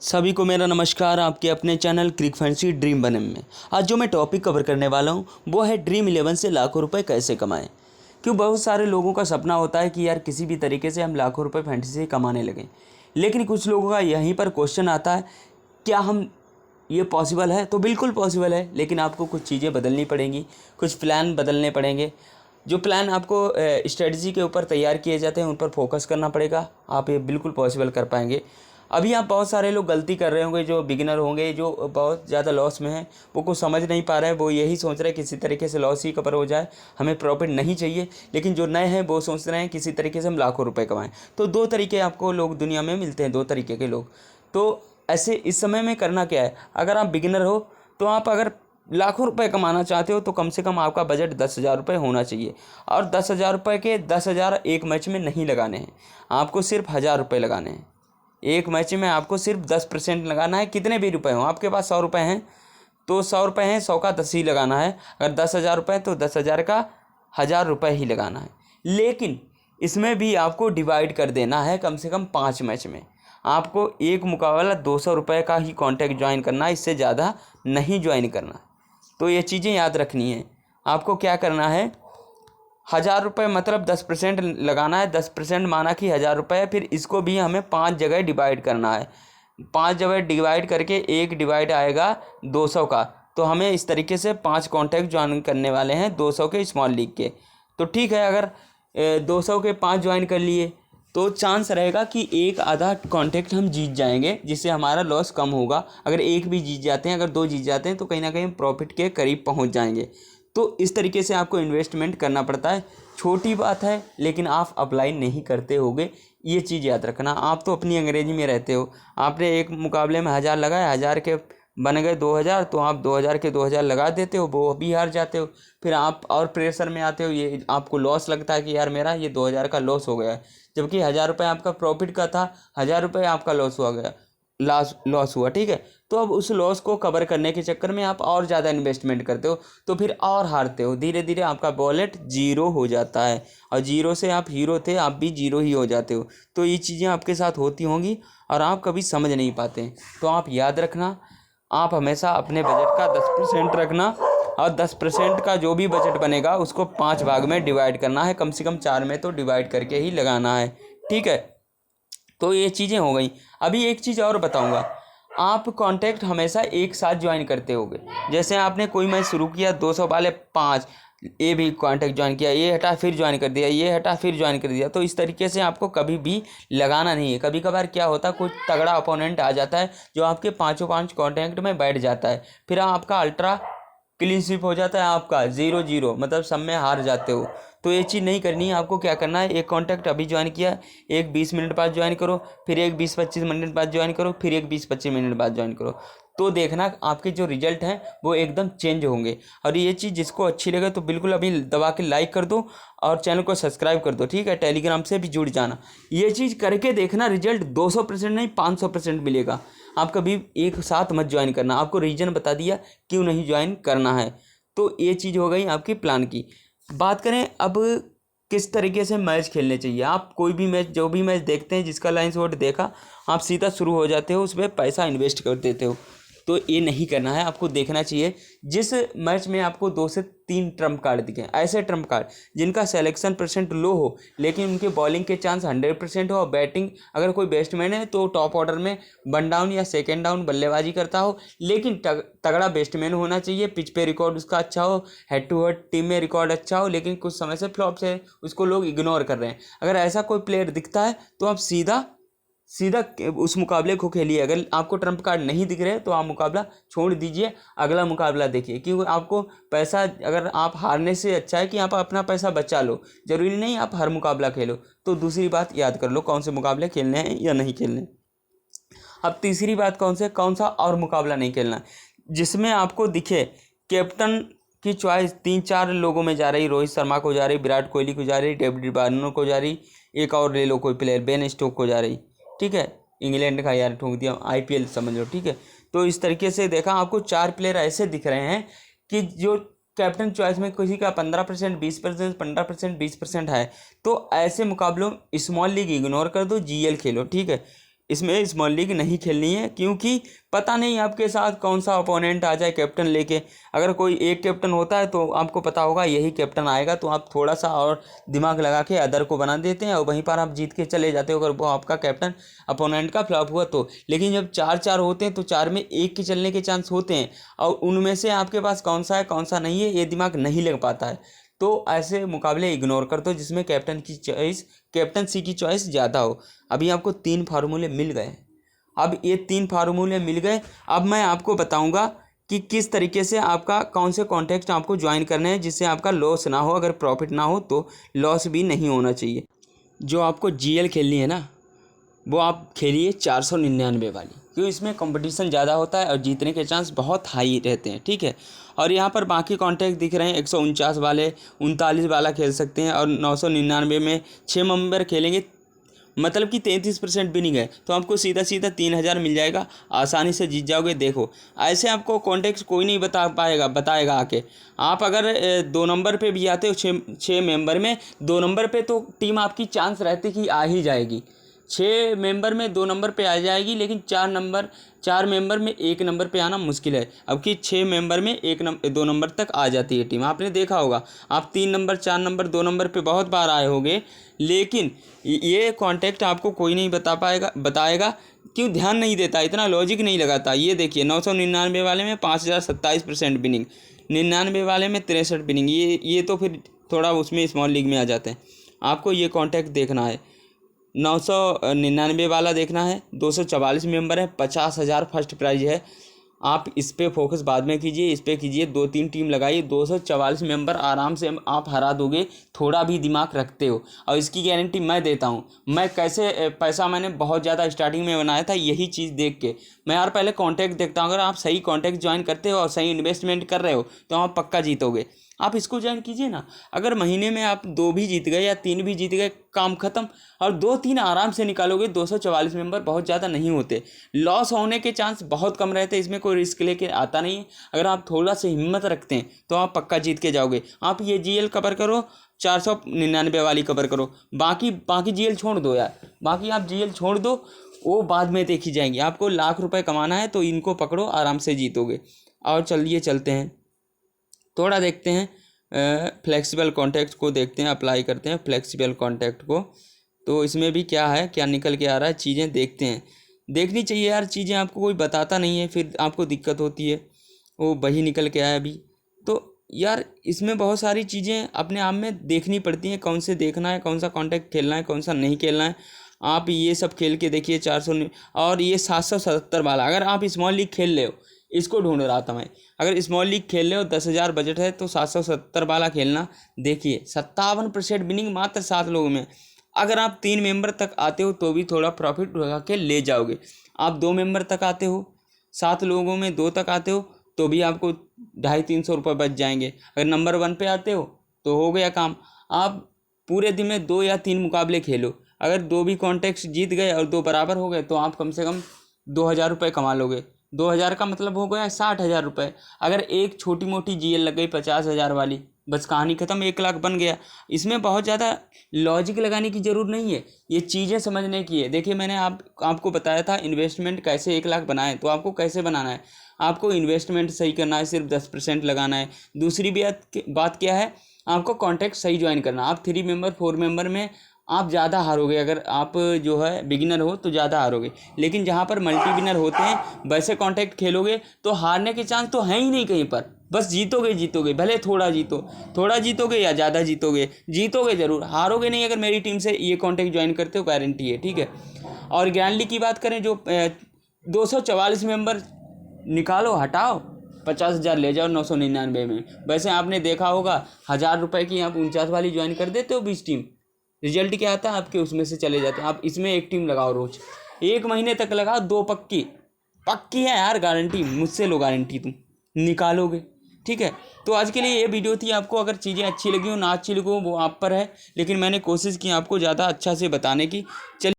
सभी को मेरा नमस्कार। आपके अपने चैनल क्रिक फैंसी ड्रीम बने में आज जो मैं टॉपिक कवर करने वाला हूं वो है ड्रीम 11 से लाखों रुपए कैसे कमाएं। क्यों बहुत सारे लोगों का सपना होता है कि यार किसी भी तरीके से हम लाखों रुपए फैंसी से कमाने लगें, लेकिन कुछ लोगों का यहीं पर क्वेश्चन आता है, क्या हम ये पॉसिबल है? तो बिल्कुल पॉसिबल है, लेकिन आपको कुछ चीज़ें बदलनी पड़ेंगी, कुछ प्लान बदलने पड़ेंगे। जो प्लान आपको स्ट्रेटजी के ऊपर तैयार किए जाते हैं उन पर फोकस करना पड़ेगा, आप ये बिल्कुल पॉसिबल कर पाएंगे। अभी आप बहुत सारे लोग गलती कर रहे होंगे, जो बिगिनर होंगे, जो बहुत ज़्यादा लॉस में हैं, वो कुछ समझ नहीं पा रहे हैं। वो यही सोच रहे हैं किसी तरीके से लॉस ही कवर हो जाए, हमें प्रॉफिट नहीं चाहिए। लेकिन जो नए हैं वो सोच रहे हैं किसी तरीके से हम लाखों रुपए कमाएं। तो दो तरीके आपको लोग दुनिया में मिलते हैं, दो तरीके के लोग। तो ऐसे इस समय में करना क्या है, अगर आप बिगिनर हो तो आप अगर लाखों रुपए कमाना चाहते हो तो कम से कम आपका बजट 10,000 रुपये होना चाहिए। और 10,000 रुपये के 10,000 एक मैच में नहीं लगाने हैं, आपको सिर्फ 1,000 रुपये लगाने हैं। एक मैच में आपको सिर्फ 10% लगाना है। कितने भी रुपए हों, आपके पास 100 रुपये हैं तो 100 रुपये हैं, 100 का 10 ही लगाना है। अगर 10,000 रुपये तो 10,000 का 1,000 रुपये ही लगाना है। लेकिन इसमें भी आपको डिवाइड कर देना है कम से कम 5 मैच में। आपको एक मुकाबला 200 रुपये का ही कॉन्ट्रैक्ट ज्वाइन करना है, इससे ज़्यादा नहीं ज्वाइन करना। तो ये चीज़ें याद रखनी है। आपको क्या करना है, 1,000 रुपये मतलब 10% लगाना है। 10% माना कि 1,000 रुपये, फिर इसको भी हमें 5 जगह डिवाइड करना है। 5 जगह डिवाइड करके एक डिवाइड आएगा 200 का। तो हमें इस तरीके से 5 कॉन्टैक्ट ज्वाइन करने वाले हैं 200 के स्मॉल लीग के। तो ठीक है, अगर 200 के 5 ज्वाइन कर लिए तो चांस रहेगा कि एक आधा कॉन्टैक्ट हम जीत जाएंगे, जिससे हमारा लॉस कम होगा। अगर एक भी जीत जाते हैं, अगर 2 जीत जाते हैं तो कहीं ना कहीं प्रॉफिट के करीब पहुंच जाएंगे। तो इस तरीके से आपको इन्वेस्टमेंट करना पड़ता है। छोटी बात है, लेकिन आप अप्लाई नहीं करते होगे, ये चीज़ याद रखना। आप तो अपनी अंग्रेजी में रहते हो। आपने एक मुकाबले में 1,000 लगाया, 1,000 के बन गए 2,000, तो आप 2,000 के 2,000 लगा देते हो, वो भी हार जाते हो। फिर आप और प्रेशर में आते हो, ये आपको लॉस लगता है कि यार मेरा ये 2,000 का लॉस हो गया है, जबकि 1,000 रुपये आपका प्रॉफिट का था, 1,000 रुपये आपका लॉस हुआ गया, लॉस हुआ। ठीक है, तो अब उस लॉस को कवर करने के चक्कर में आप और ज़्यादा इन्वेस्टमेंट करते हो, तो फिर और हारते हो। धीरे धीरे आपका वॉलेट जीरो हो जाता है, और जीरो से आप हीरो थे, आप भी जीरो ही हो जाते हो। तो ये चीज़ें आपके साथ होती होंगी और आप कभी समझ नहीं पाते हैं। तो आप याद रखना, आप हमेशा अपने बजट का 10% रखना, और 10% का जो भी बजट बनेगा उसको 5 भाग में डिवाइड करना है। कम से कम 4 में तो डिवाइड करके ही लगाना है। ठीक है, तो ये चीज़ें हो गई। अभी एक चीज़ और बताऊंगा, आप कॉन्टैक्ट हमेशा एक साथ ज्वाइन करते होगे। जैसे आपने कोई मैच शुरू किया, 200 वाले 5, ये भी कॉन्टैक्ट ज्वाइन किया, ये हटा फिर ज्वाइन कर दिया, ये हटा फिर ज्वाइन कर दिया। तो इस तरीके से आपको कभी भी लगाना नहीं है। कभी कभार क्या होता है, कोई तगड़ा अपोनेंट आ जाता है जो आपके 5 कॉन्टैक्ट में बैठ जाता है, फिर आपका अल्ट्रा क्लीन स्वीप हो जाता है, आपका 0-0, मतलब सब में हार जाते हो। तो ये चीज़ नहीं करनी है। आपको क्या करना है, एक कॉन्टैक्ट अभी ज्वाइन किया, एक 20 मिनट बाद ज्वाइन करो, फिर एक 20-25 मिनट बाद ज्वाइन करो, फिर एक 20-25 मिनट बाद ज्वाइन करो। तो देखना आपके जो रिजल्ट हैं वो एकदम चेंज होंगे। और ये चीज़ जिसको अच्छी लगे तो बिल्कुल अभी दबा के लाइक कर दो और चैनल को सब्सक्राइब कर दो। ठीक है, टेलीग्राम से भी जुड़ जाना। ये चीज़ करके देखना, रिजल्ट 200% नहीं 500% मिलेगा। आप कभी एक साथ मत ज्वाइन करना। आपको रीज़न बता दिया क्यों नहीं ज्वाइन करना है। तो ये चीज़ हो गई आपकी प्लान की। बात करें अब किस तरीके से मैच खेलने चाहिए। आप कोई भी मैच, जो भी मैच देखते हैं, जिसका लाइन शॉट देखा, आप सीधा शुरू हो जाते हो, उसमें पैसा इन्वेस्ट कर देते हो। तो ये नहीं करना है। आपको देखना चाहिए जिस मैच में आपको 2 से 3 ट्रम्प कार्ड दिखें, ऐसे ट्रम्प कार्ड जिनका सिलेक्शन परसेंट लो हो, लेकिन उनके बॉलिंग के चांस 100% हो, और बैटिंग, अगर कोई बैट्समैन है तो टॉप ऑर्डर में 1 डाउन या 2nd डाउन बल्लेबाजी करता हो, लेकिन तगड़ा बैट्समैन होना चाहिए, पिच पे रिकॉर्ड उसका अच्छा हो, हेड टू हेड टीम में रिकॉर्ड अच्छा हो, लेकिन कुछ समय से फ्लॉप से उसको लोग इग्नोर कर रहे हैं। अगर ऐसा कोई प्लेयर दिखता है तो आप सीधा उस मुकाबले को खेलिए। अगर आपको ट्रम्प कार्ड नहीं दिख रहे तो आप मुकाबला छोड़ दीजिए, अगला मुकाबला देखिए। क्योंकि आपको पैसा, अगर आप हारने से अच्छा है कि आप अपना पैसा बचा लो, जरूरी नहीं आप हर मुकाबला खेलो। तो दूसरी बात याद कर लो, कौन से मुकाबले खेलने हैं या नहीं खेलने। अब तीसरी बात, कौन सा और मुकाबला नहीं खेलना, जिसमें आपको दिखे कैप्टन की चॉइस 3-4 लोगों में जा रही। रोहित शर्मा को जा रही, विराट कोहली को जा रही, डेविड वार्नर को जा रही, एक और ले लो कोई प्लेयर, बेन स्टोक को जा रही। ठीक है, इंग्लैंड का यार ठोक दिया, IPL समझ लो। ठीक है, तो इस तरीके से देखा, आपको 4 प्लेयर ऐसे दिख रहे हैं कि जो कैप्टन चॉइस में किसी का 15%, 20%, 15%, 20% है। तो ऐसे मुकाबलों स्मॉल लीग इग्नोर कर दो, GL खेलो। ठीक है, इसमें स्मॉल लीग नहीं खेलनी है, क्योंकि पता नहीं आपके साथ कौन सा ओपोनेंट आ जाए कैप्टन लेके। अगर कोई एक कैप्टन होता है तो आपको पता होगा यही कैप्टन आएगा, तो आप थोड़ा सा और दिमाग लगा के अदर को बना देते हैं और वहीं पर आप जीत के चले जाते हो, अगर वो आपका कैप्टन अपोनेंट का फ्लॉप हुआ तो। लेकिन जब 4-4 होते हैं तो 4 में एक के चलने के चांस होते हैं, और उनमें से आपके पास कौन सा है कौन सा नहीं है ये दिमाग नहीं लग पाता है। तो ऐसे मुकाबले इग्नोर कर दो जिसमें कैप्टनसी की चॉइस ज़्यादा हो। अभी आपको 3 फार्मूले मिल गए। अब ये 3 फार्मूले मिल गए, अब मैं आपको बताऊंगा कि किस तरीके से आपका कौन से कॉन्टेक्ट आपको ज्वाइन करने हैं जिससे आपका लॉस ना हो। अगर प्रॉफिट ना हो तो लॉस भी नहीं होना चाहिए। जो आपको जीएल खेलनी है ना, वो आप खेलिए 499 वाली, क्योंकि इसमें कंपटीशन ज़्यादा होता है और जीतने के चांस बहुत हाई रहते हैं, ठीक है। और यहाँ पर बाकी कॉन्टैक्ट दिख रहे हैं 149 वाले, 39 वाला खेल सकते हैं, और 999 में 6 मेंबर खेलेंगे, मतलब कि 33% विनिंग है, तो आपको सीधा 3000 मिल जाएगा, आसानी से जीत जाओगे। देखो ऐसे आपको कॉन्टेक्ट कोई नहीं बताएगा आके। आप अगर 2 नंबर पे भी आते हो 6 मेंबर में, 2 नंबर पे तो टीम आपकी चांस रहती कि आ ही जाएगी। 6 मेंबर में 2 नंबर पे आ जाएगी, लेकिन 4 मेंबर में 1 नंबर पे आना मुश्किल है। अब कि 6 मेंबर में 2 नंबर तक आ जाती है टीम, आपने देखा होगा। आप 3 नंबर 4 नंबर 2 नंबर पे बहुत बार आए होंगे, लेकिन ये कॉन्टेक्ट आपको कोई नहीं बताएगा, क्यों ध्यान नहीं देता, इतना लॉजिक नहीं लगाता। ये देखिए 999 वाले में 5027% विनिंग, 99 वाले में 63 विनिंग। ये तो फिर थोड़ा उसमें स्मॉल लीग में आ जाते हैं। आपको ये कॉन्टेक्ट देखना है, 999 वाला देखना है, 244 मेंबर है, 50,000 फर्स्ट प्राइज है। आप इस पर फोकस बाद में कीजिए, इस पर कीजिए, 2-3 टीम लगाइए, 244 मेंबर आराम से आप हरा दोगे, थोड़ा भी दिमाग रखते हो। और इसकी गारंटी मैं देता हूँ। मैं कैसे पैसा मैंने बहुत ज़्यादा स्टार्टिंग में बनाया था, यही चीज़ देख के। मैं यार पहले कॉन्टैक्ट देखता हूँ, अगर आप सही कॉन्टैक्ट ज्वाइन करते हो और सही इन्वेस्टमेंट कर रहे हो तो आप पक्का जीतोगे। आप इसको ज्वाइन कीजिए ना। अगर महीने में आप 2 भी जीत गए या 3 भी जीत गए, काम खत्म। और 2-3 आराम से निकालोगे। 244 मेंबर बहुत ज़्यादा नहीं होते, लॉस होने के चांस बहुत कम रहते हैं, इसमें कोई रिस्क लेके आता नहीं है। अगर आप थोड़ा सा हिम्मत रखते हैं तो आप पक्का जीत के जाओगे। आप ये जीएल कवर करो, 499 वाली कवर करो, बाकी जीएल छोड़ दो यार, बाकी आप जीएल छोड़ दो, वो बाद में देखी जाएंगी। आपको लाख रुपए कमाना है तो इनको पकड़ो, आराम से जीतोगे। और चलिए चलते हैं, थोड़ा देखते हैं फ्लेक्सिबल कॉन्टैक्ट को, देखते हैं, अप्लाई करते हैं फ्लेक्सिबल कॉन्टैक्ट को। तो इसमें भी क्या है, क्या निकल के आ रहा है, चीज़ें देखते हैं। देखनी चाहिए यार चीज़ें, आपको कोई बताता नहीं है, फिर आपको दिक्कत होती है। वो वही निकल के आया अभी। तो यार इसमें बहुत सारी चीज़ें अपने आप में देखनी पड़ती हैं, कौन से देखना है, कौन सा कॉन्टैक्ट खेलना है, कौन सा नहीं खेलना है। आप ये सब खेल के देखिए 400 और ये 777 वाला। अगर आप स्मॉल लीग खेल रहे हो, इसको ढूंढ रहा था मैं, अगर स्मॉल लीग खेल रहे हो 10,000 बजट है तो 770 वाला खेलना। देखिए 57% विनिंग मात्र 7 लोगों में। अगर आप 3 मेंबर तक आते हो तो भी थोड़ा प्रॉफिट लगा के ले जाओगे। आप 2 मेंबर तक आते हो, 7 लोगों में 2 तक आते हो तो भी आपको 250-300 रुपये बच जाएंगे। अगर नंबर 1 पे आते हो तो हो गया काम। आप पूरे दिन में 2 या 3 मुकाबले खेलो, अगर 2 भी कॉन्टेक्ट जीत गए और 2 बराबर हो गए तो आप कम से कम 2,000 रुपये कमा लोगे। 2,000 का मतलब हो गया 60,000 रुपये। अगर एक छोटी मोटी जीएल लग गई 50,000 वाली, बस कहानी ख़त्म, 1 लाख बन गया। इसमें बहुत ज़्यादा लॉजिक लगाने की ज़रूरत नहीं है, ये चीज़ें समझने की है। देखिए मैंने आपको बताया था इन्वेस्टमेंट कैसे 1 लाख बनाएं, तो आपको कैसे बनाना है, आपको इन्वेस्टमेंट सही करना है, सिर्फ 10% लगाना है। दूसरी बात क्या है, आपको कॉन्टैक्ट सही ज्वाइन करना। आप 3 मेंबर 4 मेंबर में आप ज़्यादा हारोगे, अगर आप जो है बिगिनर हो तो ज़्यादा हारोगे। लेकिन जहाँ पर मल्टी विनर होते हैं वैसे कॉन्टैक्ट खेलोगे तो हारने के चांस तो है ही नहीं कहीं पर, बस जीतोगे। भले थोड़ा जीतोगे या ज़्यादा जीतोगे ज़रूर, हारोगे नहीं। अगर मेरी टीम से ये कॉन्टैक्ट ज्वाइन करते हो गारंटी है, ठीक है। और ग्रैंड लीग की बात करें, जो 244 मेंबर निकालो, हटाओ, 50,000 ले जाओ 999 में। वैसे आपने देखा होगा 1,000 रुपये की आप 49 वाली ज्वाइन कर देते हो 20 टीम, रिजल्ट क्या आता है आपके, उसमें से चले जाते हैं। आप इसमें 1 टीम लगाओ रोज, 1 महीने तक लगाओ, 2 पक्की है यार, गारंटी, मुझसे लो गारंटी, तुम निकालोगे, ठीक है। तो आज के लिए ये वीडियो थी। आपको अगर चीज़ें अच्छी लगी हो ना अच्छी लगी हो वो आप पर है, लेकिन मैंने कोशिश की आपको ज़्यादा अच्छा से बताने की। चलिए।